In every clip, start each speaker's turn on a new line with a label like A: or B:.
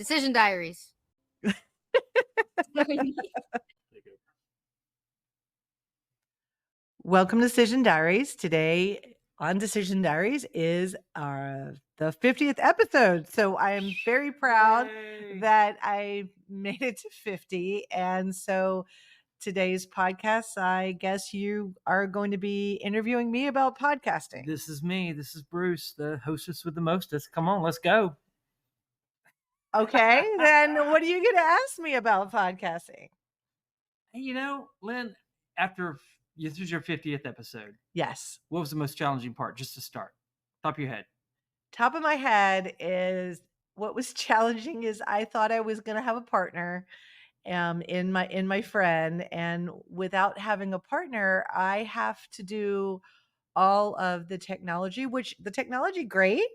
A: Decision Diaries.
B: Welcome to Decision Diaries. Today on Decision Diaries is the 50th episode. So I am very proud that I made it to 50. And so today's podcast, I guess you are going to be interviewing me about podcasting.
C: This is me. This is Bruce, the hostess with the mostest. Come on, let's go.
B: Okay, then what are you going to ask me about podcasting?
C: Hey, Lynn, this is your 50th episode.
B: Yes.
C: What was the most challenging part, just to start? Top of your head.
B: Top of my head is what was challenging is I thought I was going to have a partner in my friend, and without having a partner, I have to do all of the technology, which the technology great,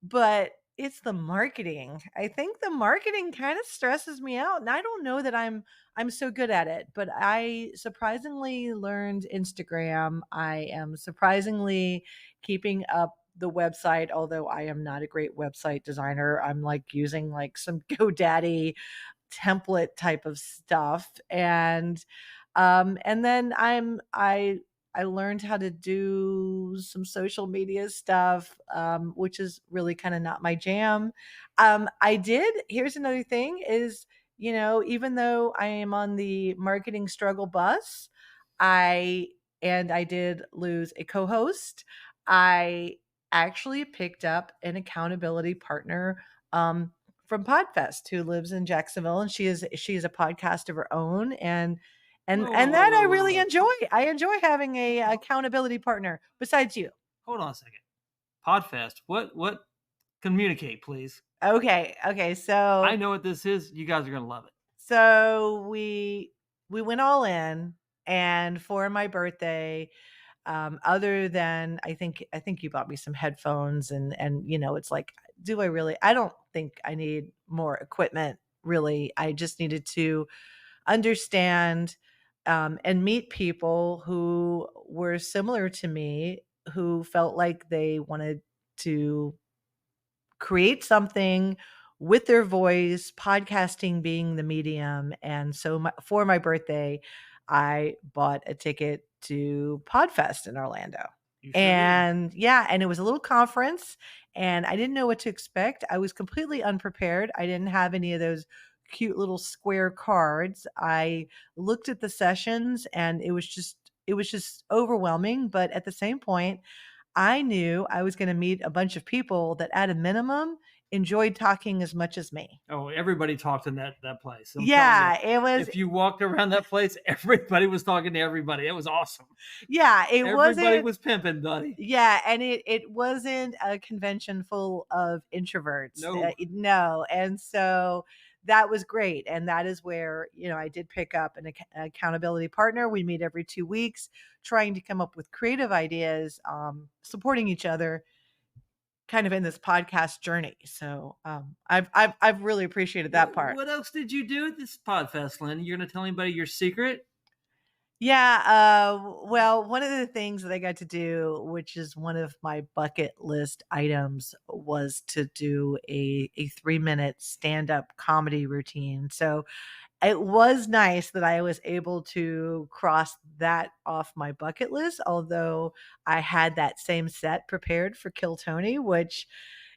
B: but it's the marketing. I think the marketing kind of stresses me out, and I don't know that I'm so good at it, but I surprisingly learned Instagram. I am surprisingly keeping up the website, although I am not a great website designer. I'm like using like some GoDaddy template type of stuff, and then I learned how to do some social media stuff, which is really kind of not my jam. Here's another thing is, even though I am on the marketing struggle bus, I did lose a co-host. I actually picked up an accountability partner from Podfest who lives in Jacksonville, and she is a podcast of her own, and I really enjoy. I enjoy having a accountability partner besides you.
C: Hold on a second. Podfest. What? Communicate, please.
B: Okay. So
C: I know what this is. You guys are gonna love it.
B: So we went all in, and for my birthday, other than I think you bought me some headphones, and it's like, do I really? I don't think I need more equipment. Really, I just needed to understand and meet people who were similar to me, who felt like they wanted to create something with their voice, podcasting being the medium. And so for my birthday, I bought a ticket to Podfest in Orlando. And it was a little conference, and I didn't know what to expect. I was completely unprepared. I didn't have any of those cute little square cards. I looked at the sessions, and it was just overwhelming. But at the same point, I knew I was going to meet a bunch of people that at a minimum enjoyed talking as much as me.
C: Oh, everybody talked in that place.
B: It was.
C: If you walked around that place, everybody was talking to everybody. It was awesome.
B: Yeah,
C: everybody was pimping, buddy.
B: Yeah, and it wasn't a convention full of introverts. No, and so that was great, and that is where I did pick up an accountability partner. We meet every 2 weeks, trying to come up with creative ideas, supporting each other, kind of in this podcast journey. So I've really appreciated that part.
C: What else did you do at this Podfest, Lynn? You're going to tell anybody your secret?
B: Yeah. Well, one of the things that I got to do, which is one of my bucket list items, was to do a 3-minute stand-up comedy routine. So it was nice that I was able to cross that off my bucket list, although I had that same set prepared for Kill Tony, which,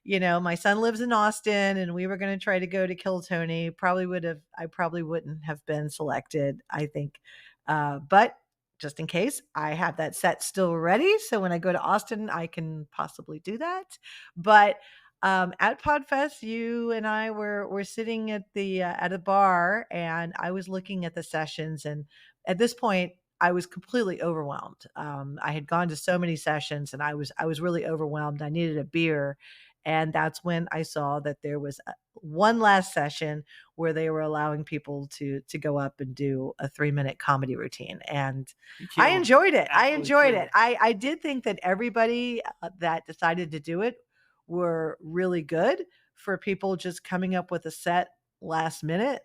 B: my son lives in Austin, and we were going to try to go to Kill Tony. I probably wouldn't have been selected, I think. But just in case, I have that set still ready. So when I go to Austin, I can possibly do that. But at Podfest, you and I were sitting at a bar, and I was looking at the sessions, and at this point, I was completely overwhelmed. I had gone to so many sessions, and I was really overwhelmed. I needed a beer, and that's when I saw that there was one last session where they were allowing people to go up and do a 3-minute comedy routine, and I enjoyed it. I did think that everybody that decided to do it were really good. For people just coming up with a set last minute.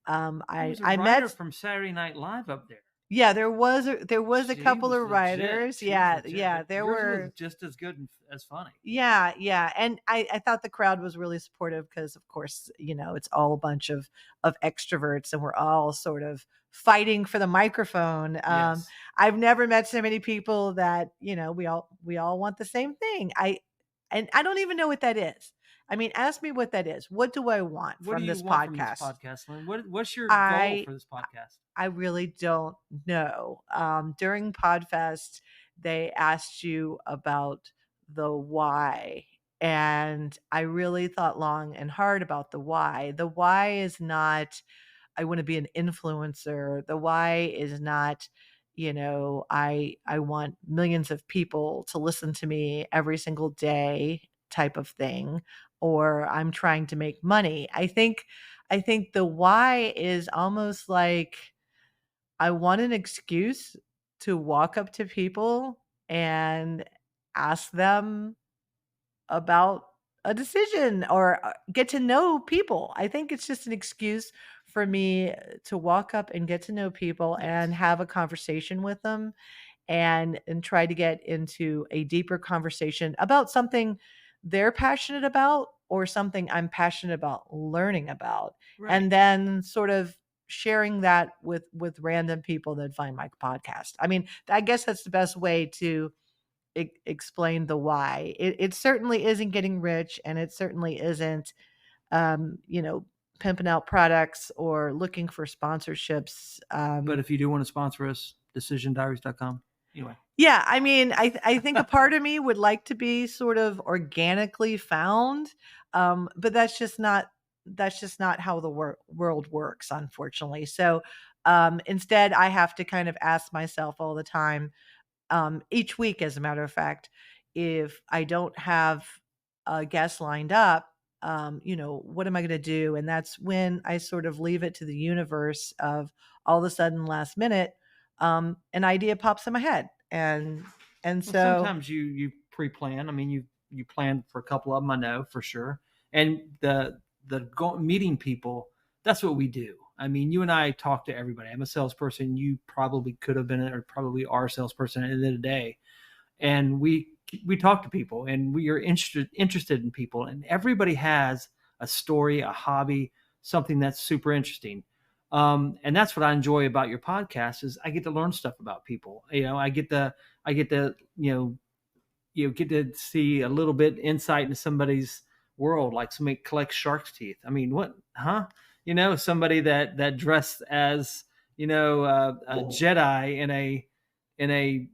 B: I met
C: from Saturday Night Live up there.
B: Yeah, there was a
C: She
B: couple
C: was
B: of
C: legit.
B: writers.
C: She was
B: Yeah,
C: legit,
B: yeah,
C: but
B: there
C: yours was
B: were.
C: just as good and as funny.
B: Yeah, yeah, and I thought the crowd was really supportive because, of course, it's all a bunch of extroverts, and we're all sort of fighting for the microphone.
C: Yes.
B: I've never met so many people that, we all want the same thing. I don't even know what that is. I mean, ask me what that is. What do I want
C: What do
B: from
C: you
B: this
C: want from this
B: podcast?
C: podcast, Lynn? What's your goal
B: I
C: for this podcast?
B: I really don't know. During Podfest, they asked you about the why. And I really thought long and hard about the why. The why is not, I want to be an influencer. The why is not, I want millions of people to listen to me every single day type of thing, or I'm trying to make money. I think the why is almost like I want an excuse to walk up to people and ask them about a decision, or get to know people. I think it's just an excuse for me to walk up and get to know people and
C: Yes.
B: have a conversation with them, and try to get into a deeper conversation about something they're passionate about, or something I'm passionate about learning about,
C: Right.
B: and then sort of sharing that with random people that find my podcast. I mean, I guess that's the best way to explain the why. It certainly isn't getting rich, and it certainly isn't, um, you know, pimping out products or looking for sponsorships.
C: But if you do want to sponsor us, decisiondiaries.com. Anyway.
B: Yeah, I mean, I think a part of me would like to be sort of organically found, but that's just not how the world works, unfortunately. So, instead, I have to kind of ask myself all the time, each week, as a matter of fact, if I don't have a guest lined up, what am I going to do? And that's when I sort of leave it to the universe of, all of a sudden, last minute, an idea pops in my head, and
C: Well,
B: so
C: sometimes you pre-plan. I mean, you plan for a couple of them, I know for sure. And meeting people, that's what we do. I mean, you and I talk to everybody. I'm a salesperson. You probably could have been or probably are a salesperson at the end of the day. And we talk to people, and we are interested in people, and everybody has a story, a hobby, something that's super interesting. And that's what I enjoy about your podcast is I get to learn stuff about people. I get to get to see a little bit insight into somebody's world, like somebody collects shark's teeth. I mean, what, huh? Somebody that dressed as a Jedi in a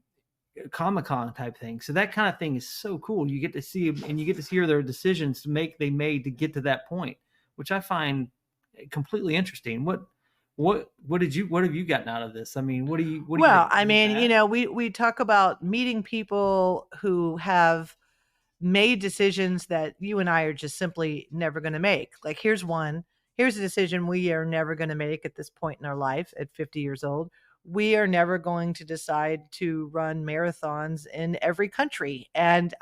C: Comic Con type thing. So that kind of thing is so cool. You get to see and you get to hear their decisions they made to get to that point, which I find completely interesting. What have you gotten out of this? I mean, what do you
B: well,
C: think?
B: I
C: Is it
B: mean,
C: bad?
B: we talk about meeting people who have made decisions that you and I are just simply never going to make. Like, here's one. Here's a decision we are never going to make at this point in our life at 50 years old. We are never going to decide to run marathons in every country. And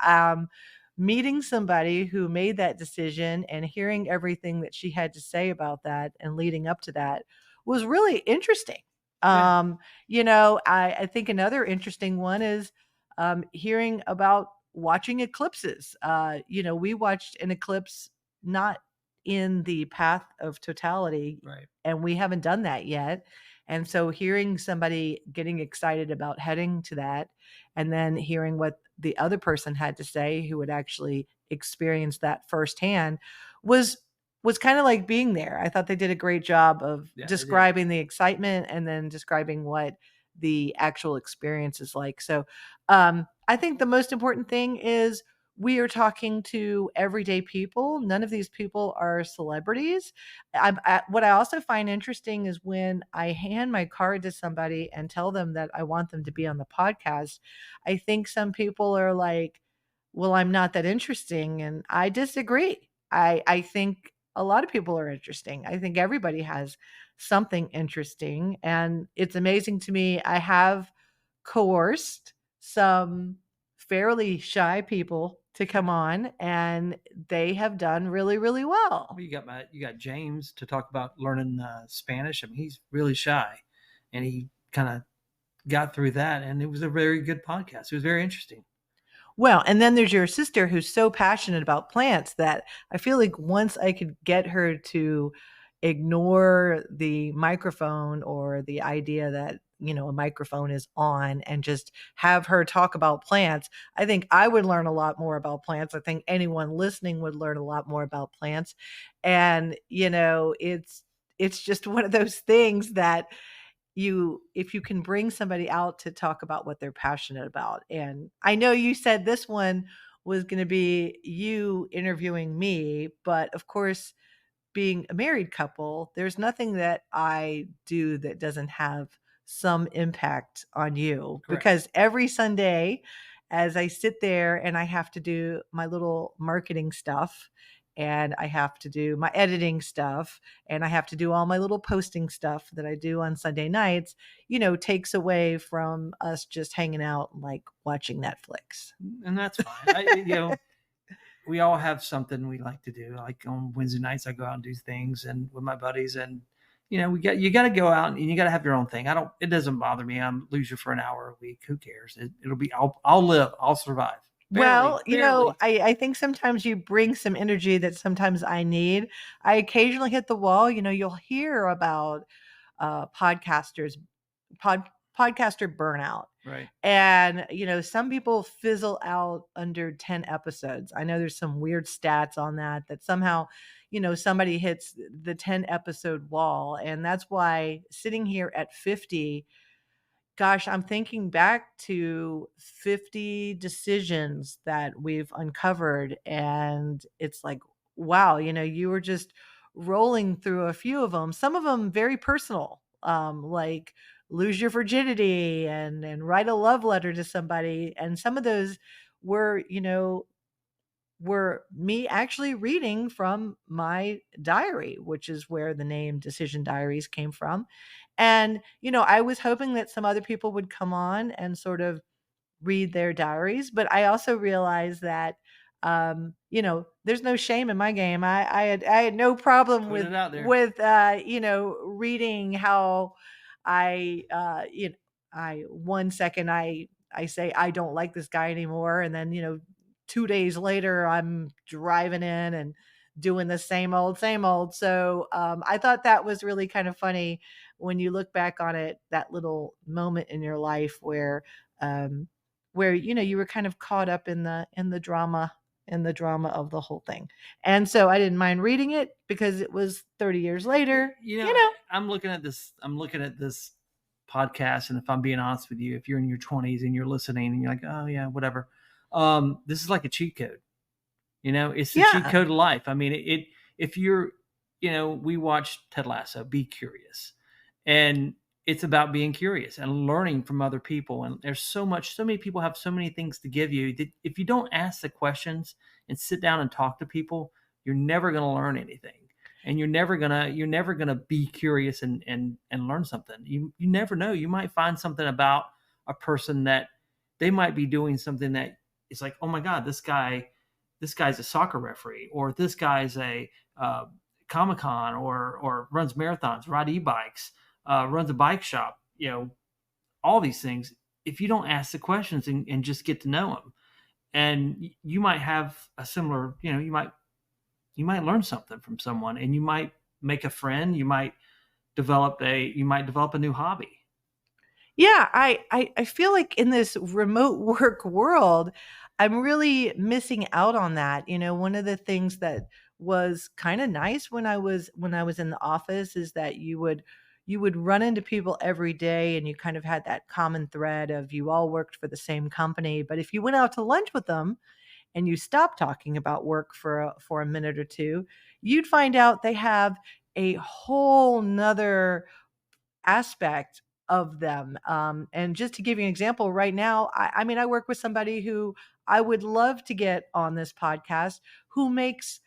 B: meeting somebody who made that decision and hearing everything that she had to say about that and leading up to that was really interesting.
C: Yeah.
B: I think another interesting one is, hearing about watching eclipses. We watched an eclipse not in the path of totality,
C: Right.
B: and we haven't done that yet. And so hearing somebody getting excited about heading to that, and then hearing what the other person had to say who had actually experienced that firsthand was was kind of like being there. I thought they did a great job of
C: Yeah, they did.
B: describing the excitement and then describing what the actual experience is like. So, I think the most important thing is we are talking to everyday people. None of these people are celebrities. What I also find interesting is when I hand my card to somebody and tell them that I want them to be on the podcast, I think some people are like, well, I'm not that interesting. And I disagree. I think a lot of people are interesting. I think everybody has something interesting. And it's amazing to me. I have coerced some fairly shy people to
C: Yeah.
B: come on, and they have done really, really
C: Well,
B: well.
C: you got James to talk about learning Spanish. I mean, he's really shy, and he kind of got through that, and it was a very good podcast. It was very interesting.
B: Well, and then there's your sister who's so passionate about plants that I feel like once I could get her to ignore the microphone or the idea that, a microphone is on and just have her talk about plants, I think I would learn a lot more about plants. I think anyone listening would learn a lot more about plants. And, it's just one of those things that if you can bring somebody out to talk about what they're passionate about. And I know you said this one was going to be you interviewing me, but of course, being a married couple, there's nothing that I do that doesn't have some impact on you,
C: Correct.
B: because every Sunday, as I sit there and I have to do my little marketing stuff, and I have to do my editing stuff, and I have to do all my little posting stuff that I do on Sunday nights, takes away from us just hanging out and like watching Netflix.
C: And that's fine. We all have something we like to do. Like on Wednesday nights, I go out and do things and with my buddies, and you got to go out and you got to have your own thing. It doesn't bother me. I'm leisure for an hour a week. Who cares? It'll be. I'll live. I'll survive. Barely,
B: Well,
C: barely.
B: I think sometimes you bring some energy that sometimes I need. I occasionally hit the wall. You'll hear about podcasters, pod, podcaster burnout.
C: Right.
B: And, some people fizzle out under 10 episodes. I know there's some weird stats on that somehow, somebody hits the 10 episode wall. And that's why sitting here at 50, gosh, I'm thinking back to 50 decisions that we've uncovered. And it's like, wow, you were just rolling through a few of them, some of them very personal, like lose your virginity and write a love letter to somebody. And some of those were, were me actually reading from my diary, which is where the name Decision Diaries came from. And, I was hoping that some other people would come on and sort of read their diaries, but I also realized that, there's no shame in my game. I had no problem
C: Put
B: with
C: it out there.
B: with reading how I I one second I say I don't like this guy anymore, and then 2 days later I'm driving in and doing the same old. So I thought that was really kind of funny when you look back on it, that little moment in your life um, where you were kind of caught up in the drama of the whole thing. And so I didn't mind reading it because it was 30 years later,
C: I'm looking at this. I'm looking at this podcast, and if I'm being honest with you, if you're in your 20s and you're listening, and you're like, oh yeah, whatever. This is like a cheat code. It's the cheat
B: Yeah.
C: code of life. I mean, if you're, we watched Ted Lasso, Be Curious, and it's about being curious and learning from other people. And there's so many people have so many things to give you that if you don't ask the questions and sit down and talk to people, you're never going to learn anything. And you're never gonna be curious and learn something. You never know. You might find something about a person that they might be doing something that is like, oh my God, this guy's a soccer referee, or this guy's a Comic Con, or runs marathons, ride e-bikes, runs a bike shop. All these things. If you don't ask the questions and just get to know them, and you might have a similar, you might learn something from someone, and you might make a friend. You might develop a new hobby.
B: Yeah, I feel like in this remote work world, I'm really missing out on that. One of the things that was kind of nice when I was in the office is that you would run into people every day, and you kind of had that common thread of you all worked for the same company. But if you went out to lunch with them and you stopped talking about work for a minute or two, you'd find out they have a whole nother aspect of them. And just to give you an example, right now, I mean, I work with somebody who I would love to get on this podcast, who makes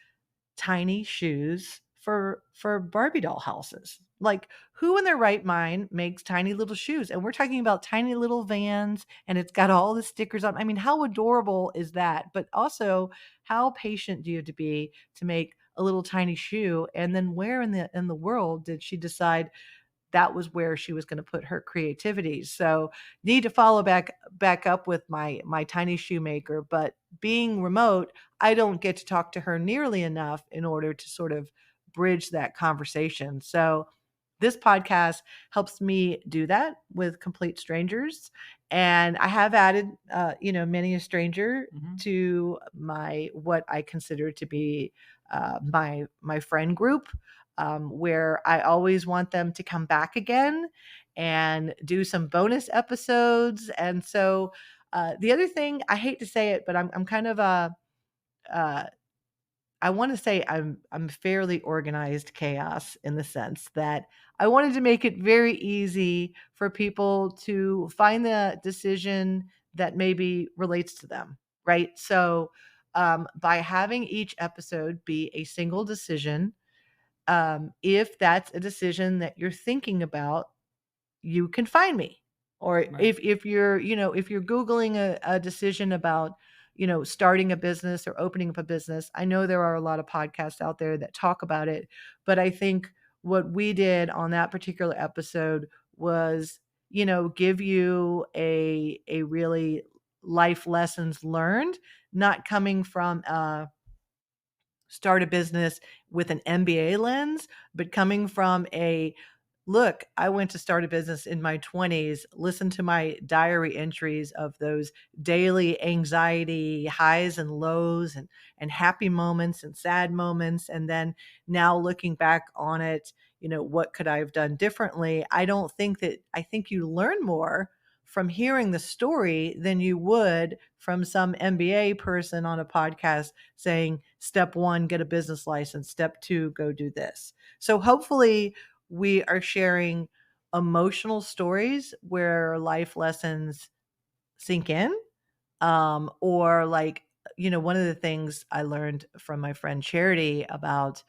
B: tiny shoes for Barbie doll houses. Like, who in their right mind makes tiny little shoes? And we're talking about tiny little vans, and it's got all the stickers on. I mean, how adorable is that? But also, how patient do you have to be to make a little tiny shoe? And then where in the world did she decide that was where she was going to put her creativity. So need to follow back up with my tiny shoemaker, but being remote, I don't get to talk to her nearly enough in order to sort of bridge that conversation. So this podcast helps me do that with complete strangers, and I have added, many a stranger
C: Hmm.
B: to my what I consider to be my friend group, where I always want them to come back again and do some bonus episodes. And so the other thing, I hate to say it, but I'm kind of a uh, I want to say I'm fairly organized chaos in the sense that I wanted to make it very easy for people to find the decision that maybe relates to them, right? So by having each episode be a single decision, if that's a decision that you're thinking about, you can find me. Or
C: Right.
B: if you're, if you're Googling a decision about, starting a business or opening up a business, I know there are a lot of podcasts out there that talk about it, but I think what we did on that particular episode was, give you a really life lessons learned, not coming from start a business with an MBA lens, but coming from a look, I went to start a business in my 20s, listen to my diary entries of those daily anxiety highs and lows and happy moments and sad moments. And then now looking back on it, what could I have done differently? I think you learn more from hearing the story than you would from some MBA person on a podcast saying, step one, get a business license. Step two, go do this. So hopefully, we are sharing emotional stories where life lessons sink in. Or like, one of the things I learned from my friend Charity about,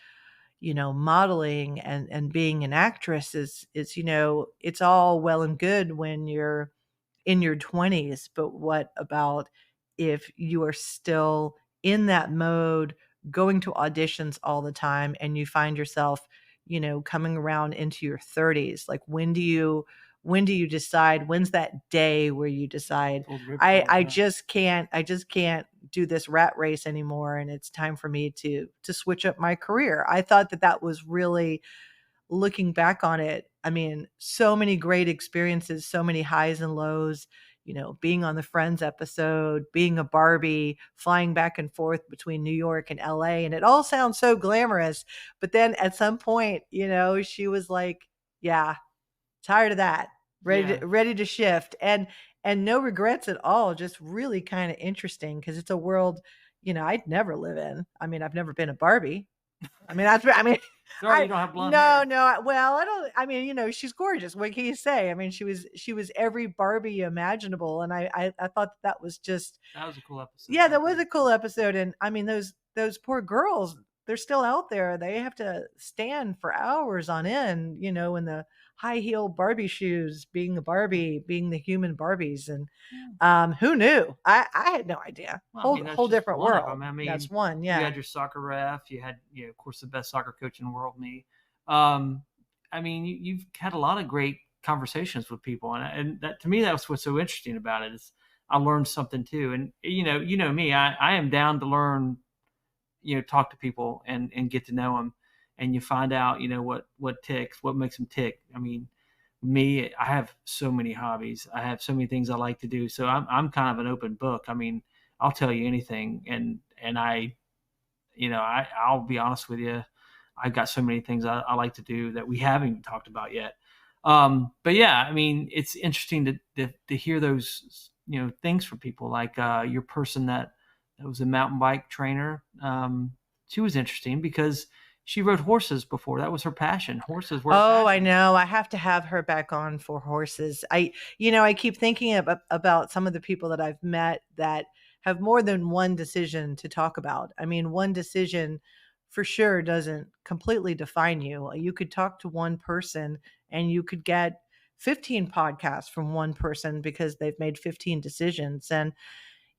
B: modeling and being an actress is, it's all well and good when you're in your 20s, but what about if you are still in that mode, going to auditions all the time, and you find yourself, coming around into your 30s? Like, when do you decide, when's that day where you decide,
C: Pull the
B: I
C: ripcord.
B: I
C: Yeah.
B: just can't do this rat race anymore, and it's time for me to switch up my career. I thought that was really, looking back on it, I mean, so many great experiences, so many highs and lows, being on the Friends episode, being a Barbie, flying back and forth between New York and LA. And it all sounds so glamorous. But then at some point, she was like, yeah, tired of that,
C: Yeah.
B: ready to shift. And no regrets at all, just really kind of interesting because it's a world, I'd never live in. I mean, I've never been a Barbie. I mean,
C: Sorry, you
B: I
C: don't have blonde
B: no,
C: hair.
B: no, well, I don't, I mean, she's gorgeous. What can you say? I mean, she was every Barbie imaginable, and I thought that was just,
C: That was a cool episode.
B: yeah,
C: I
B: that was
C: agree.
B: a cool episode. And I mean, those poor girls, they're still out there. They have to stand for hours on end, in the high heel Barbie shoes, being a Barbie, being the human Barbies. And
C: Yeah.
B: who knew? I had no idea.
C: Well, I
B: Whole
C: mean, that's
B: whole
C: just
B: different
C: one of
B: world.
C: them. I
B: That's
C: mean,
B: one,
C: you
B: yeah.
C: had your soccer ref. You had, of course, the best soccer coach in the world, me. Um, I mean, you've had a lot of great conversations with people, and that to me, that's what's so interesting about it is I learned something too. And you know me, I am down to learn, talk to people and get to know them, and you find out, what ticks, what makes them tick. I mean, me, I have so many hobbies. I have so many things I like to do. So I'm kind of an open book. I mean, I'll tell you anything, and I'll be honest with you. I've got so many things I like to do that we haven't even talked about yet. But yeah, I mean, it's interesting to hear those things from people like your person that was a mountain bike trainer. She was interesting because she rode horses before. That was her passion. Horses were her
B: Oh, I
C: passion.
B: know. I have to have her back on for horses. I keep thinking about some of the people that I've met that have more than one decision to talk about. I mean, one decision for sure doesn't completely define you. You could talk to one person and you could get 15 podcasts from one person because they've made 15 decisions. And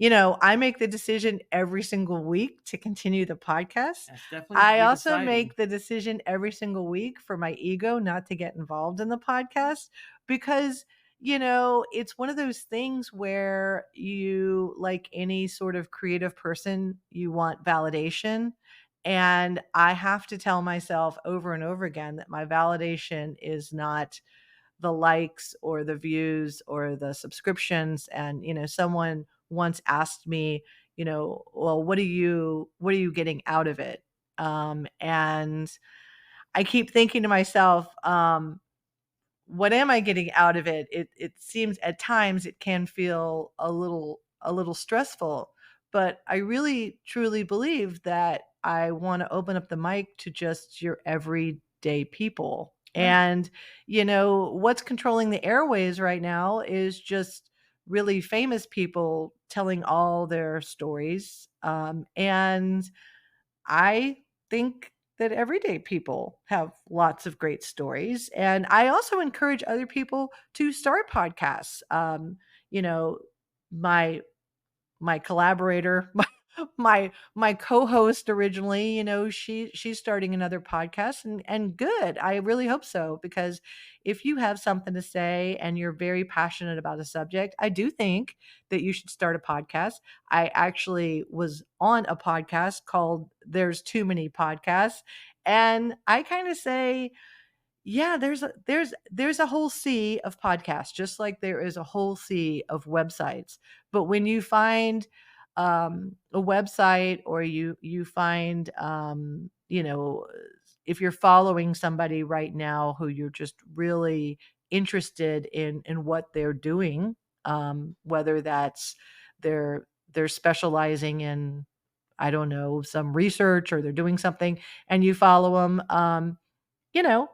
B: I make the decision every single week to continue the podcast.
C: That's definitely
B: I
C: you're
B: also
C: deciding.
B: make the decision every single week for my ego not to get involved in the podcast because, it's one of those things where you, like any sort of creative person, you want validation. And I have to tell myself over and over again that my validation is not the likes or the views or the subscriptions. And someone once asked me, well, what are you getting out of it? And I keep thinking to myself, what am I getting out of it? It seems at times it can feel a little stressful, but I really truly believe that I want to open up the mic to just your everyday people.
C: Right.
B: And what's controlling the airways right now is just really famous people telling all their stories. And I think that everyday people have lots of great stories. And I also encourage other people to start podcasts. You know, my my collaborator, my co-host originally, she's starting another podcast, and good. I really hope so, because if you have something to say and you're very passionate about a subject, I do think that you should start a podcast. I actually was on a podcast called There's Too Many Podcasts, and I kind of say, yeah, there's a whole sea of podcasts, just like there is a whole sea of websites. But when you find a website, or you find, if you're following somebody right now who you're just really interested in what they're doing, whether that's they're specializing in, I don't know, some research, or they're doing something, and you follow them, you know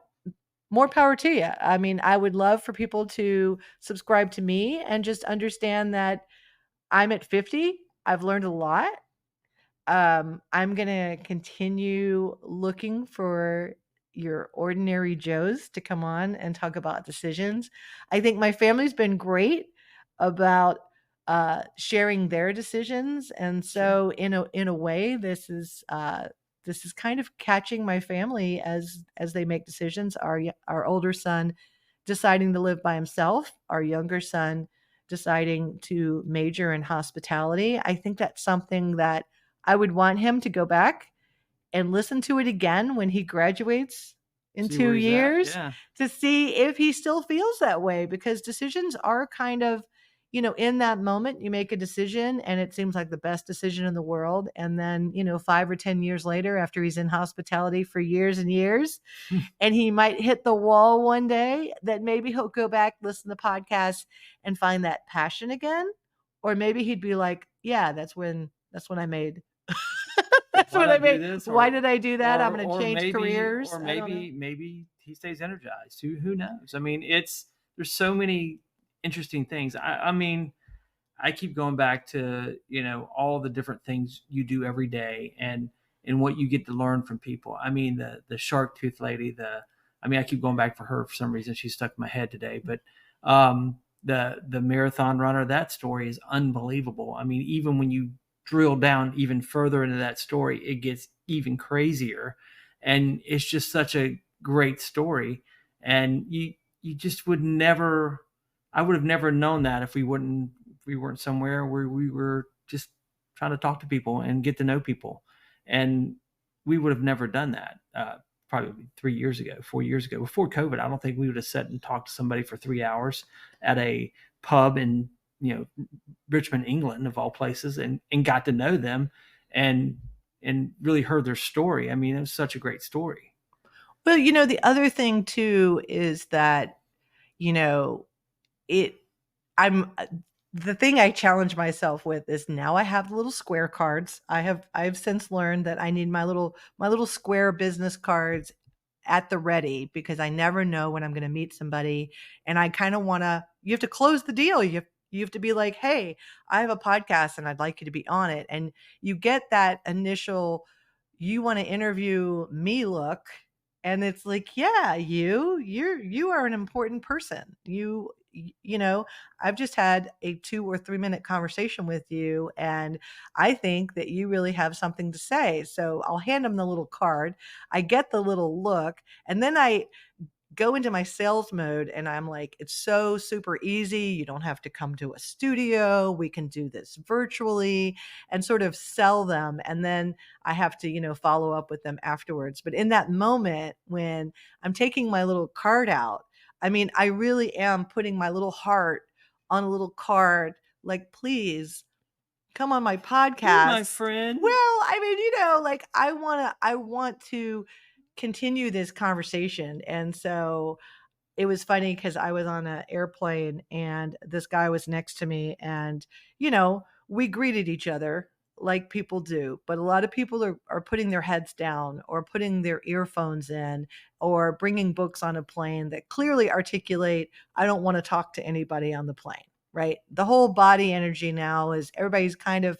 B: more power to you. I mean, I would love for people to subscribe to me and just understand that I'm at 50. I've learned a lot. I'm going to continue looking for your ordinary Joes to come on and talk about decisions. I think my family's been great about sharing their decisions, and
C: Sure.
B: so in a way, this is kind of catching my family as they make decisions. Our older son deciding to live by himself, our younger son deciding to major in hospitality. I think that's something that I would want him to go back and listen to it again when he graduates in
C: See
B: 2
C: where he's at.
B: years,
C: Yeah.
B: to see if he still feels that way, because decisions are kind of, in that moment you make a decision and it seems like the best decision in the world, and then, 5 or 10 years later, after he's in hospitality for years and years, and he might hit the wall one day, that maybe he'll go back, listen to podcasts, and find that passion again. Or maybe he'd be like, yeah, that's when I made that's
C: Why'd
B: when
C: I
B: I
C: do
B: made
C: this?
B: why did I do that? I'm gonna
C: Or
B: change
C: maybe
B: careers. I don't know.
C: maybe he stays energized. Who knows? I mean, it's there's so many interesting things. I mean, I keep going back to, all the different things you do every day, and what you get to learn from people. I mean, the shark tooth lady, I mean, I keep going back for her for some reason. She's stuck in my head today, but the marathon runner, that story is unbelievable. I mean, even when you drill down even further into that story, it gets even crazier, and it's just such a great story. And you just would never, I would have never known that if we weren't somewhere where we were just trying to talk to people and get to know people, and we would have never done that. Probably 3 years ago, 4 years ago, before COVID, I don't think we would have sat and talked to somebody for 3 hours at a pub in, Richmond, England, of all places, and got to know them, and really heard their story. I mean, it was such a great story.
B: Well, the other thing too is that, you know, it I'm the thing I challenge myself with is, now I have little square cards. I've since learned that I need my little square business cards at the ready, because I never know when I'm going to meet somebody, and I kind of want to you have to close the deal. You have to be like, "Hey, I have a podcast and I'd like you to be on it." And you get that initial, you want to interview me look, and it's like, "Yeah, you are an important person. you know, I've just had a 2 or 3 minute conversation with you, and I think that you really have something to say. So I'll hand him the little card. I get the little look, and then I go into my sales mode and I'm like, it's so super easy. You don't have to come to a studio. We can do this virtually and sort of sell them. And then I have to, follow up with them afterwards. But in that moment when I'm taking my little card out, I mean, I really am putting my little heart on a little card, like, please come on my
C: Be my
B: podcast. Well,
C: friend.
B: I mean, like I want to continue this conversation. And so it was funny because I was on an airplane and this guy was next to me, and we greeted each other like people do, but a lot of people are putting their heads down or putting their earphones in or bringing books on a plane that clearly articulate, I don't want to talk to anybody on the plane, right? The whole body energy now is everybody's kind of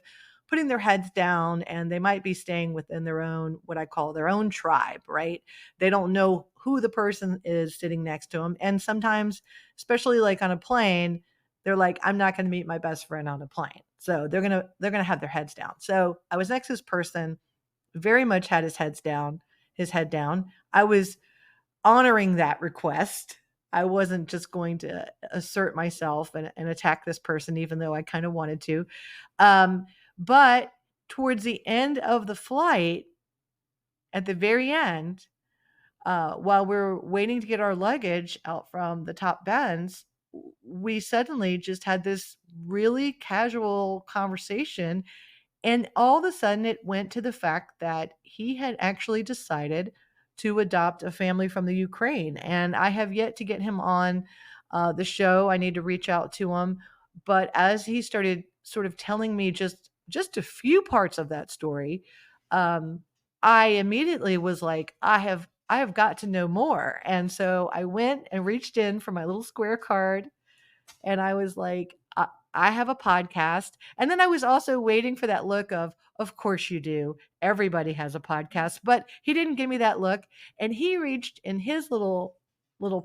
B: putting their heads down, and they might be staying within their own, what I call their own tribe, right? They don't know who the person is sitting next to them. And sometimes, especially like on a plane, they're like, I'm not going to meet my best friend on a plane. So they're going to have their heads down. So I was next to this person, very much had his head down. I was honoring that request. I wasn't just going to assert myself and attack this person, even though I kind of wanted to. But towards the end of the flight, at the very end, while we're waiting to get our luggage out from the top bins, we suddenly just had this really casual conversation. And all of a sudden, it went to the fact that he had actually decided to adopt a family from the Ukraine. And I have yet to get him on the show. I need to reach out to him. But as he started sort of telling me just a few parts of that story, um, I immediately was like, I have got to know more. And so I went and reached in for my little square card, and I was like, I have a podcast. And then I was also waiting for that look of course you do. Everybody has a podcast. But he didn't give me that look. And he reached in his little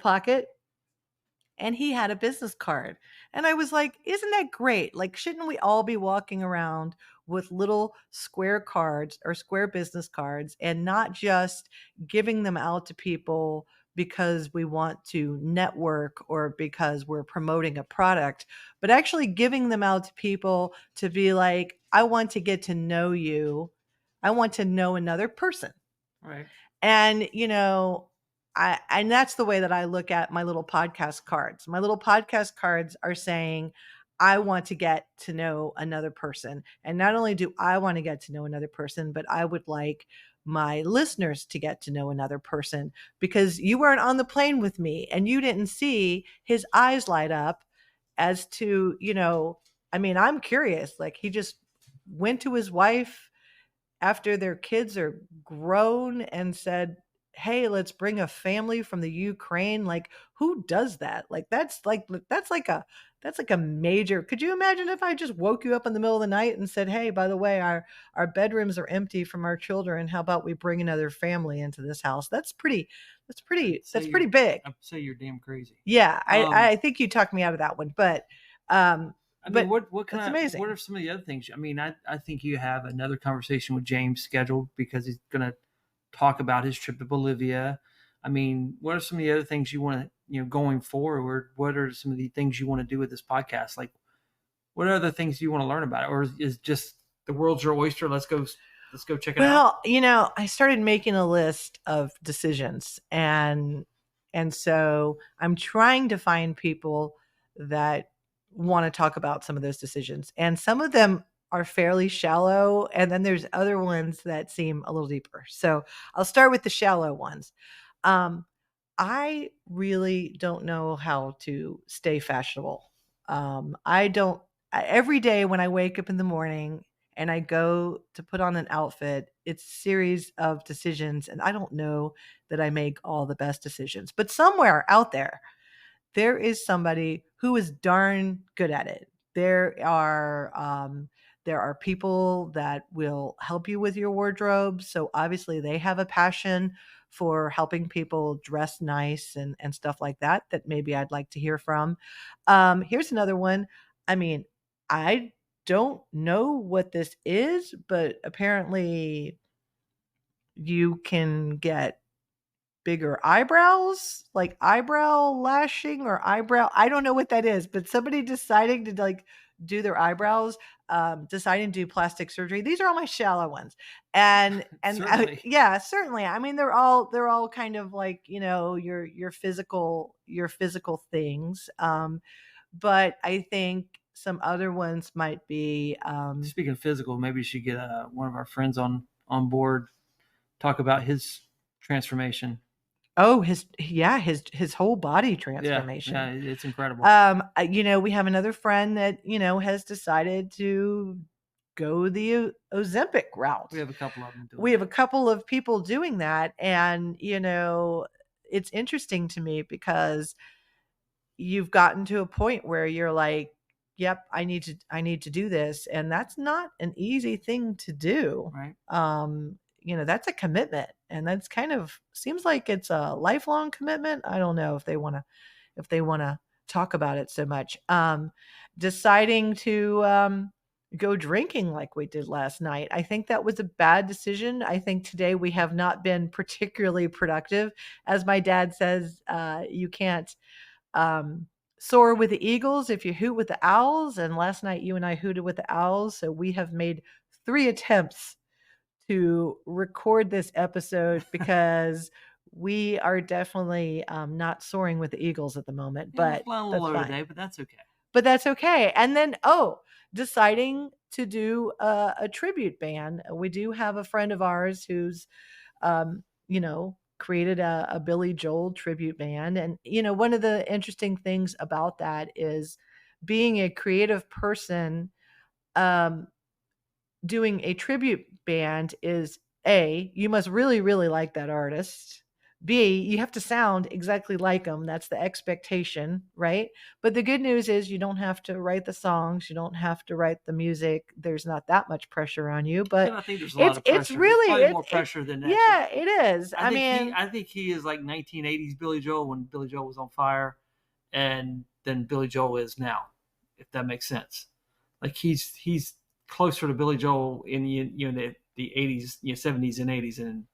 B: pocket, and he had a business card. And I was like, isn't that great? Like, shouldn't we all be walking around with little square cards or square business cards and not just giving them out to people because we want to network or because we're promoting a product, but actually giving them out to people to be like, I want to get to know you. I want to know another person.
C: Right.
B: And, and that's the way that I look at my little podcast cards. My little podcast cards are saying, I want to get to know another person. And not only do I want to get to know another person, but I would like my listeners to get to know another person, because you weren't on the plane with me and you didn't see his eyes light up as to, I mean, I'm curious. Like, he just went to his wife after their kids are grown and said, "Hey, let's bring a family from the Ukraine." Like, who does that? Like, that's like a major. Could you imagine if I just woke you up in the middle of the night and said, "Hey, by the way, our bedrooms are empty from our children. How about we bring another family into this house?" That's
C: I'd
B: pretty
C: say
B: that's
C: you're
B: pretty big.
C: I'd say you're damn crazy.
B: Yeah, I
C: Um,
B: I think you talked me out of that one, but um
C: I mean,
B: but
C: what
B: that's
C: what
B: amazing.
C: are some of the other things? I mean, I think you have another conversation with James scheduled because he's gonna talk about his trip to Bolivia. I mean, what are some of the other things you want to, going forward? What are some of the things you want to do with this podcast? Like, what other things do you want to learn about it, or is just the world's your oyster? Let's go check it out.
B: Well, I started making a list of decisions, and so I'm trying to find people that want to talk about some of those decisions. And some of them are fairly shallow, and then there's other ones that seem a little deeper. So I'll start with the shallow ones. Um, I really don't know how to stay fashionable. I don't. Every day when I wake up in the morning and I go to put on an outfit, it's a series of decisions, and I don't know that I make all the best decisions. But somewhere out there is somebody who is darn good at it. There are people that will help you with your wardrobe. So obviously they have a passion for helping people dress nice and stuff like that that maybe I'd like to hear from. Here's another one. I mean, I don't know what this is, but apparently you can get bigger eyebrows, like eyebrow lashing or eyebrow. I don't know what that is, but somebody deciding to like do their eyebrows, deciding to do plastic surgery. These are all my shallow ones,
C: Certainly.
B: yeah, certainly. I mean, they're all kind of like your physical things. But I think some other ones might be
C: Speaking of physical, maybe you should get one of our friends on board, talk about his transformation.
B: oh, his whole body
C: Yeah, yeah,
B: transformation.
C: it's incredible.
B: We have another friend that, has decided to go the Ozempic
C: We
B: route.
C: have a couple of them doing
B: We have a
C: that.
B: couple of people doing that, and it's interesting to me because you've gotten to a point where you're like, "Yep, I need to do this," and that's not an easy thing to do.
C: Right.
B: That's a commitment, and that's kind of seems like it's a lifelong commitment. I don't know if they wanna talk about it so much. Deciding to, go drinking like we did last night, I think that was a bad decision. I think today we have not been particularly productive. As my dad says, you can't um, soar with the eagles if you hoot with the owls. And last night you and I hooted with the owls. So we have made 3 attempts to record this episode because we are definitely not soaring with the eagles at the moment,
C: Yeah, we're
B: but
C: flying a little
B: that's
C: low
B: fine.
C: today, but that's okay.
B: But that's okay. And then, deciding to do a tribute band. We do have a friend of ours who's created a Billy Joel tribute band. And, one of the interesting things about that is being a creative person, um, doing a tribute band is A, you must really, really like that artist. B, you have to sound exactly like them. That's the expectation, right? But the good news is you don't have to write the songs, you don't have to write the music. There's not that much pressure on you, but
C: And I think there's a lot
B: it's
C: of
B: it's
C: pressure. There's
B: really
C: probably
B: it's
C: more
B: it
C: pressure than actually.
B: yeah, it is.
C: I
B: I
C: think he
B: mean,
C: I think he is like 1980s Billy Joel when Billy Joel was on fire, and then Billy Joel is now, if that makes sense. Like he's closer to Billy Joel in the 80s, 70s and 80s, and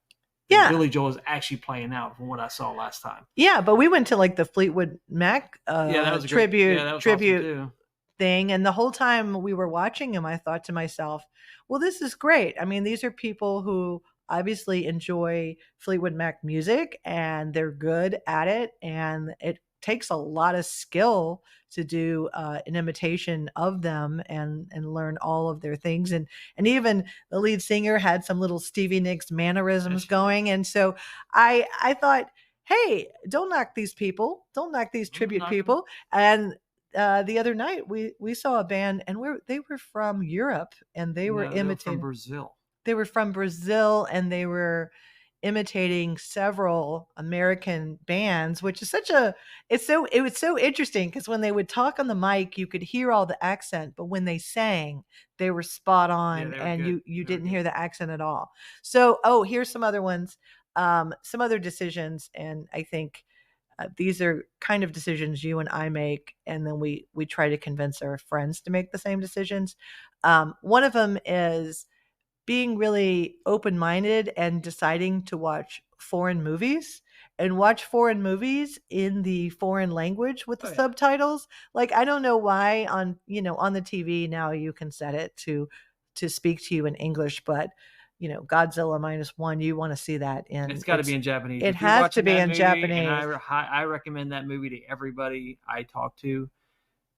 C: than
B: yeah.
C: Billy Joel is actually playing out from what I saw last time.
B: Yeah, but we went to like the Fleetwood Mac
C: Yeah, that was a great. Yeah,
B: tribute
C: that was awesome
B: tribute
C: too.
B: thing, and the whole time we were watching him, I thought to myself, "Well, this is great." I mean, these are people who obviously enjoy Fleetwood Mac music, and they're good at it, and it takes a lot of skill to do an imitation of them and learn all of their things, and even the lead singer had some little Stevie Nicks
C: Yeah,
B: mannerisms
C: she did.
B: going, and so I thought, "Hey, don't knock these people, don't knock these
C: I'm
B: tribute
C: not gonna.
B: people," and the other night we saw a band and they were from Europe and they were
C: No, they were from
B: imitating
C: Brazil.
B: they were from Brazil and they were imitating several American bands, which is it was so interesting because when they would talk on the mic, you could hear all the accent, but when they sang, they were spot
C: Yeah,
B: on
C: they were
B: and
C: good.
B: you
C: They were
B: didn't
C: good.
B: hear the accent at all. So, here's some other ones, some other decisions, and I think these are kind of decisions you and I make, and then we try to convince our friends to make the same decisions. One of them is being really open-minded and deciding to watch foreign movies and watch foreign movies in the foreign language with the
C: Oh yeah.
B: subtitles. Like I don't know why on the TV now you can set it to speak to you in English, but Godzilla minus one, you want to see that
C: It's
B: in
C: got to be in Japanese.
B: it
C: If you're
B: has to
C: watching
B: be
C: that
B: in
C: movie, and
B: Japanese.
C: I recommend that movie to everybody I talk to,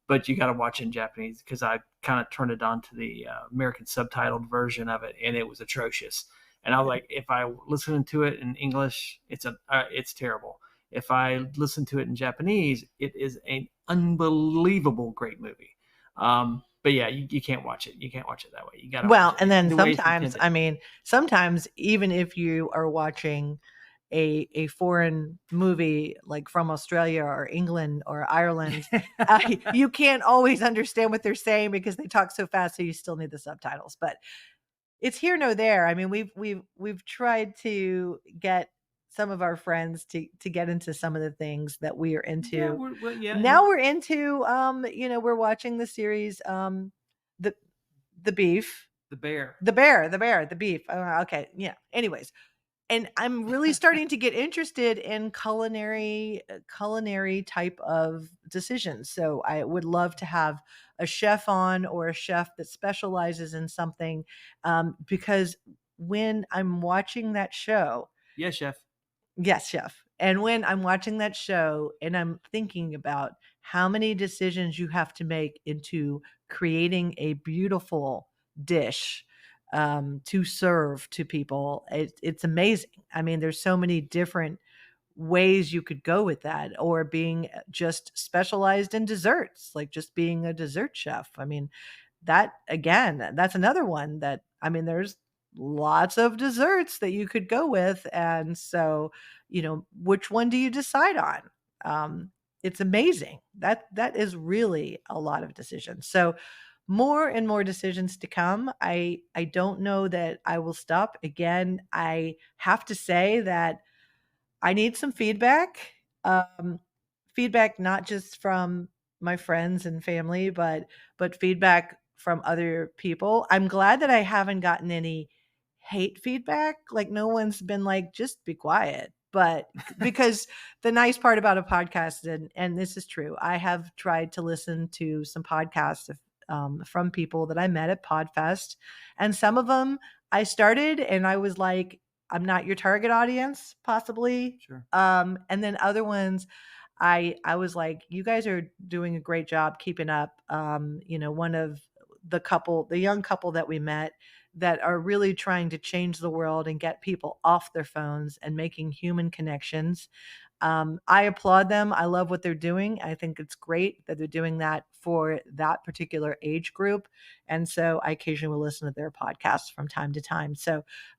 C: but you got to watch it in Japanese because I kind of turned it on to the American subtitled version of it, and it was atrocious. And I was like, if I listen to it in English, it's terrible. If I listen to it in Japanese, it is an unbelievable great movie. But yeah, you can't watch it. You can't watch it that way. You got to watch
B: Well, and
C: it
B: then
C: the way it's
B: sometimes,
C: intended.
B: I mean, sometimes even if you are watching a foreign movie like from Australia or England or Ireland, you can't always understand what they're saying because they talk so fast, so you still need the subtitles. But it's here no there. I mean, we've tried to get some of our friends to get into some of the things that we are
C: Yeah,
B: into.
C: well, yeah,
B: Now we're into, we're watching the series, the the beef,
C: the bear.
B: the beef. Okay, yeah. Anyways, and I'm really starting to get interested in culinary type of decisions. So I would love to have a chef on, or a chef that specializes in something, because when I'm watching that show,
C: Yes, chef.
B: yes, chef. And when I'm watching that show and I'm thinking about how many decisions you have to make into creating a beautiful dish, to serve to people, it's amazing. I mean, there's so many different ways you could go with that, or being just specialized in desserts, like just being a dessert chef. I mean, that again, that's another one that, I mean, there's lots of desserts that you could go with, and so, which one do you decide on? Um, it's amazing. That is really a lot of decisions. So, more and more decisions to come. I don't know that I will stop. Again, I have to say that I need some feedback. Um, Feedback not just from my friends and family, but feedback from other people. I'm glad that I haven't gotten any hate feedback. Like, no one's been like, just be quiet. But because the nice part about a podcast, and this is true, I have tried to listen to some podcasts from people that I met at Podfest, and some of them I started and I was like, I'm not your target audience, possibly.
C: Sure.
B: And then other ones, I was like, you guys are doing a great job keeping up. One of the young couple that we met, that are really trying to change the world and get people off their phones and making human connections. I applaud them. I love what they're doing. I think it's great that they're doing that for that particular age group. And so I occasionally will listen to their podcasts from time to time.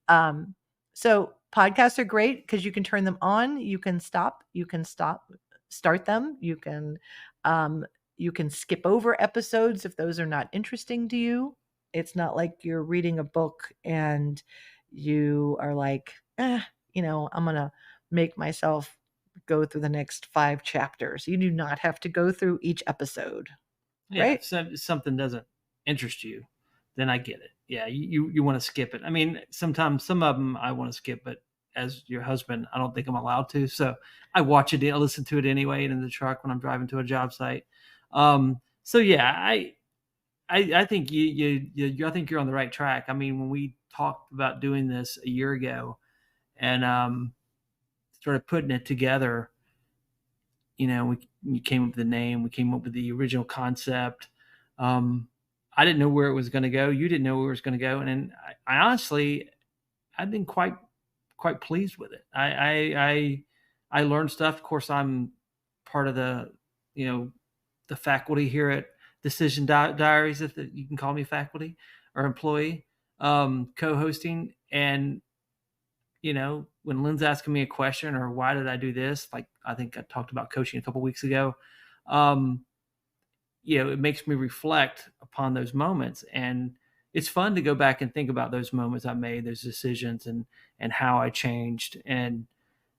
B: Um, so podcasts are great because you can turn them on, you can start them, um, you can skip over episodes if those are not interesting to you. It's not like you're reading a book and you are like, I'm gonna make myself go through the next 5 chapters. You do not have to go through each episode,
C: Yeah,
B: right?
C: if something doesn't interest you, then I get it. Yeah, you want to skip it. I mean, sometimes some of them I want to skip, but as your husband, I don't think I'm allowed to. So I watch it, I listen to it anyway in the truck when I'm driving to a job site. So yeah, I think I think you're on the right track. I mean, when we talked about doing this a year ago and started putting it together, we came up with the name, we came up with the original concept. Um, I didn't know where it was going to go. You didn't know where it was going to go, and then I honestly, I've been quite pleased with it. I learned stuff. Of course, I'm part of you know the faculty here at Decision Diaries, if you can call me faculty or employee, co-hosting. And when Lynn's asking me a question or why did I do this, like I think I talked about coaching a couple weeks ago, um, it makes me reflect upon those moments. And it's fun to go back and think about those moments I made, those decisions, and how I changed. And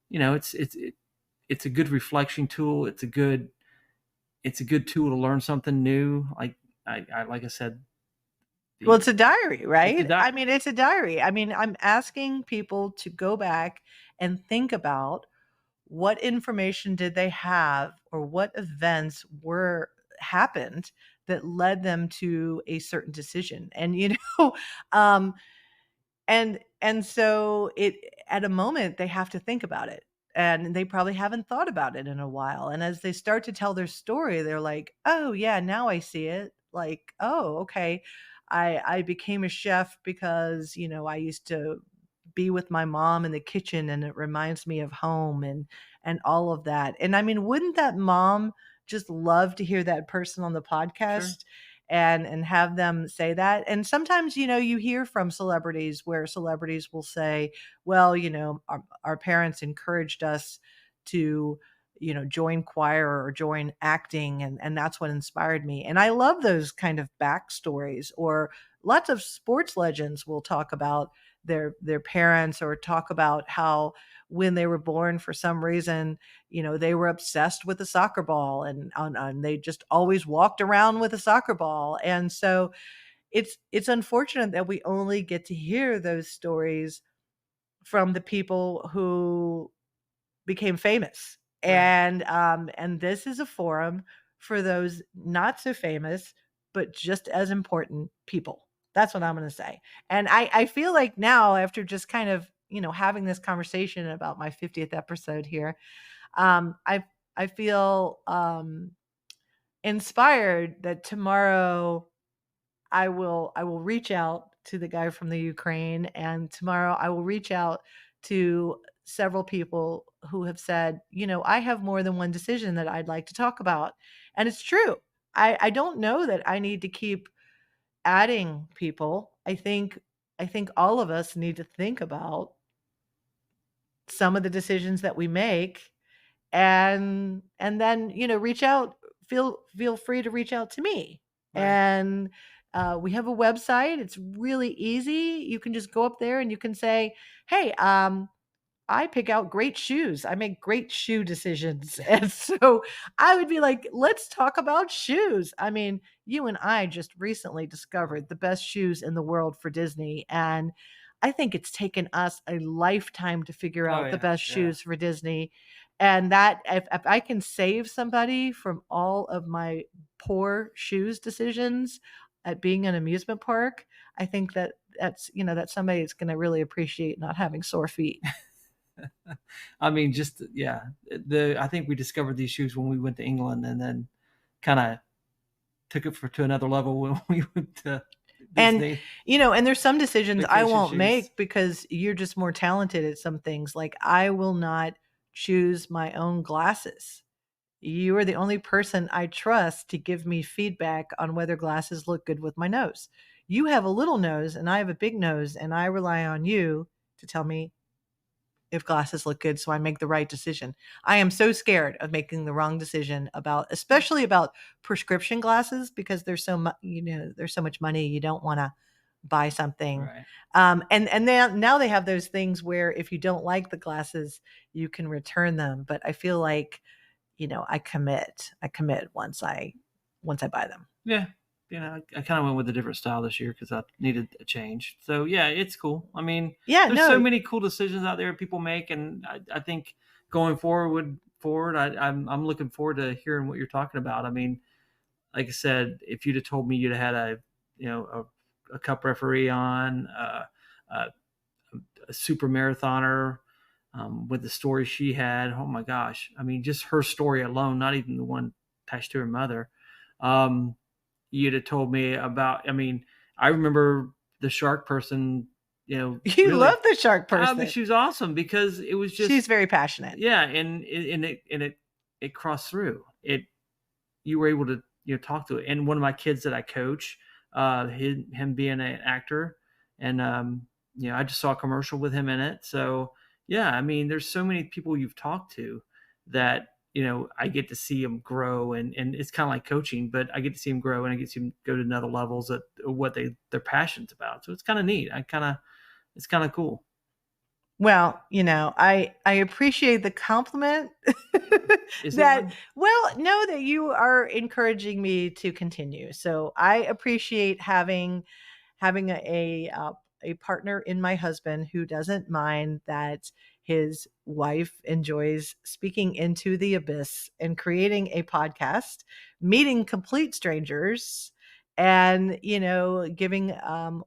C: it's a good reflection tool. It's a good tool to learn something new. Like I said,
B: Well, it's a diary,
C: it's a
B: right? I
C: diary.
B: mean, it's a diary. I mean, I'm asking people to go back and think about what information did they have, or what events were happened that led them to a certain decision. And um and so it at a moment they have to think about it, and they probably haven't thought about it in a while, and as they start to tell their story, they're like, "Oh, yeah, now I see it." Like, "Oh, okay. I became a chef because, I used to be with my mom in the kitchen and it reminds me of home, and all of that." And I mean, wouldn't that mom just love to hear that person on the
C: Sure.
B: podcast and have them say that? And sometimes, you hear from celebrities where celebrities will say, well, our parents encouraged us to, join choir or join acting, and that's what inspired me. And I love those kind of backstories. Or lots of sports legends will talk about their parents, or talk about how when they were born, for some reason, they were obsessed with the soccer ball, and they just always walked around with a soccer ball. And so it's unfortunate that we only get to hear those stories from the people who became famous.
C: Right.
B: And this is a forum for those not so famous, but just as important people. That's what I'm going to say. And I feel like now, after just kind of, having this conversation about my 50th episode here, I feel inspired that tomorrow I will reach out to the guy from the Ukraine, and tomorrow I will reach out to several people who have said, I have more than one decision that I'd like to talk about. And it's true. I don't know that I need to keep adding people. I think all of us need to think about some of the decisions that we make, and then, reach out. Feel free to reach out to me.
C: Right.
B: And we have a website. It's really easy. You can just go up there and you can say, hey, I pick out great shoes. I make great shoe decisions. And so I would be like, let's talk about shoes. I mean, you and I just recently discovered the best shoes in the world for Disney. And I think it's taken us a lifetime to figure
C: Oh
B: out the
C: yeah.
B: best
C: Yeah.
B: shoes for Disney. And that, if I can save somebody from all of my poor shoes decisions at being an amusement park, I think that somebody is going to really appreciate not having sore feet.
C: I mean, just yeah. I think we discovered these shoes when we went to England, and then kind of took it to another level when we went to
B: And,
C: Disney
B: and there's some decisions I
C: vacation
B: won't
C: shoes.
B: make because you're just more talented at some things. Like, I will not choose my own glasses. You are the only person I trust to give me feedback on whether glasses look good with my nose. You have a little nose and I have a big nose, and I rely on you to tell me if glasses look good so I make the right decision. I am so scared of making the wrong decision especially about prescription glasses, because there's so much money, you don't want to buy something.
C: Right.
B: And now they have those things where if you don't like the glasses, you can return them. But I feel like, I commit once I buy them.
C: Yeah. I kind of went with a different style this year because I needed a change. So yeah, it's cool. I mean,
B: Yeah,
C: there's so
B: no,
C: many cool decisions out there people make, and I think going forward, I'm looking forward to hearing what you're talking about. I mean, like I said, if you'd have told me you'd have had a cup referee on, a, a super marathoner, with the story she had, oh my gosh! I mean, just her story alone, not even the one attached to her mother. Um, you'd have told me about. I mean, I remember the shark person.
B: you
C: Really,
B: love the shark
C: but
B: person.
C: she was awesome because it was just
B: She's very passionate.
C: yeah, and it crossed through it. You were able to talk to it. And one of my kids that I coach, him being an actor, and I just saw a commercial with him in it. So yeah, I mean, there's so many people you've talked to that I get to see them grow, and it's kind of like coaching, but I get to see them grow, and I get to see them go to another levels at what they're passionate about. So it's kind of neat. It's kind of cool.
B: Well, I appreciate the compliment.
C: Is it
B: That
C: one?
B: well, know that you are encouraging me to continue. So I appreciate having a partner in my husband who doesn't mind that his wife enjoys speaking into the abyss and creating a podcast, meeting complete strangers, and giving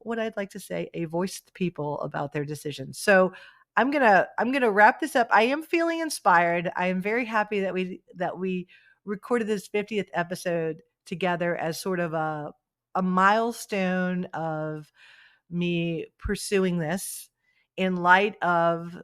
B: what I'd like to say, a voice to people about their decisions. So I'm gonna wrap this up. I am feeling inspired. I am very happy that we recorded this 50th episode together as sort of a milestone of me pursuing this, in light of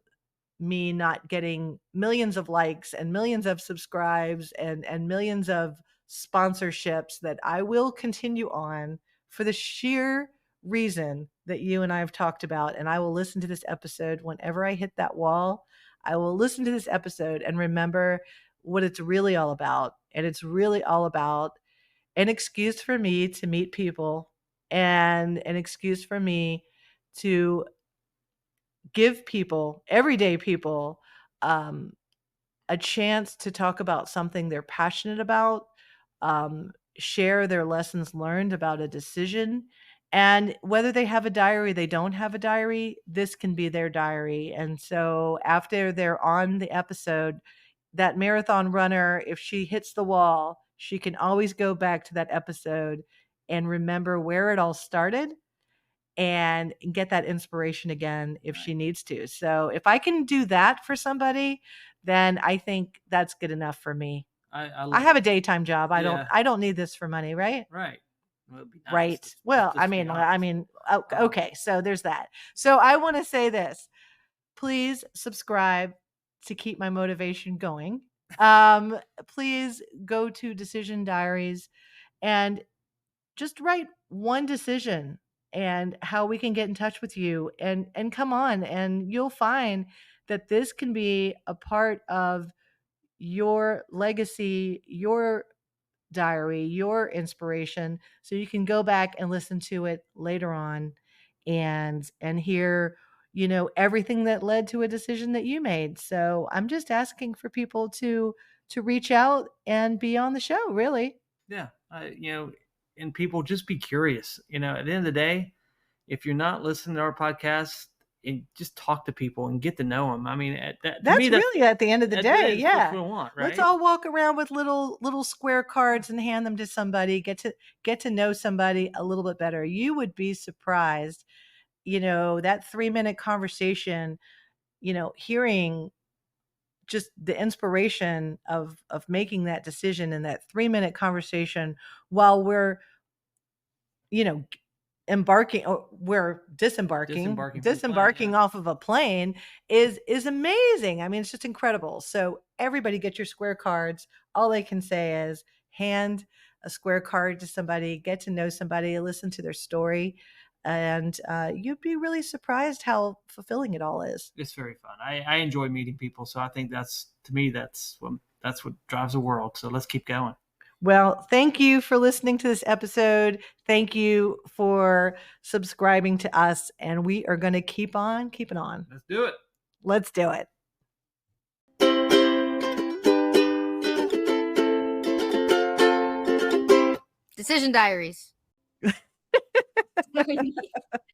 B: me not getting millions of likes and millions of subscribes and millions of sponsorships, that I will continue on for the sheer reason that you and I have talked about. And I will listen to this episode whenever I hit that wall. I will listen to this episode and remember what it's really all about. And it's really all about an excuse for me to meet people and an excuse for me to give people, everyday people, um, a chance to talk about something they're passionate about, share their lessons learned about a decision. And whether they have a diary, they don't have a diary, this can be their diary. And so after they're on the episode, that marathon runner, if she hits the wall, she can always go back to that episode and remember where it all started and get that inspiration again if she
C: Right.
B: needs to. So if I can do that for somebody, then I think that's good enough for me.
C: I
B: I
C: love
B: have
C: it.
B: a daytime job.
C: Yeah.
B: I don't need this for money, right?
C: Right. Well, it'd be nice.
B: Right. Well,
C: Just to be
B: I
C: honest.
B: mean,
C: Um,
B: okay, so there's that. So I want to say this. Please subscribe to keep my motivation going. Um, please go to Decision Diaries and just write one decision and how we can get in touch with you and come on, and you'll find that this can be a part of your legacy, your diary, your inspiration, so you can go back and listen to it later on and hear, everything that led to a decision that you made. So I'm just asking for people to reach out and be on the show, really.
C: yeah. And people just be curious. At the end of the day, if you're not listening to our podcast, and just talk to people and get to know them. I mean, to me,
B: That's really at the end of the day,
C: that's what
B: yeah.
C: we want,
B: Let's
C: right?
B: all walk around with little square cards and hand them to somebody, get to know somebody a little bit better. You would be surprised, that 3-minute conversation, hearing just the inspiration of making that decision in that 3-minute conversation while we're, you know, embarking or we're
C: Disembarking from the plane, yeah.
B: disembarking off of a plane is amazing. I mean, it's just incredible. So everybody get your square cards. All I can say is hand a square card to somebody, get to know somebody, listen to their story, and you'd be really surprised how fulfilling it all is.
C: It's very fun. I enjoy meeting people, so I think to me that's what drives the world. So let's keep going.
B: Well, thank you for listening to this episode. Thank you for subscribing to us, and we are going to keep on keeping on.
C: Let's do it.
B: Let's do it.
A: Decision Diaries.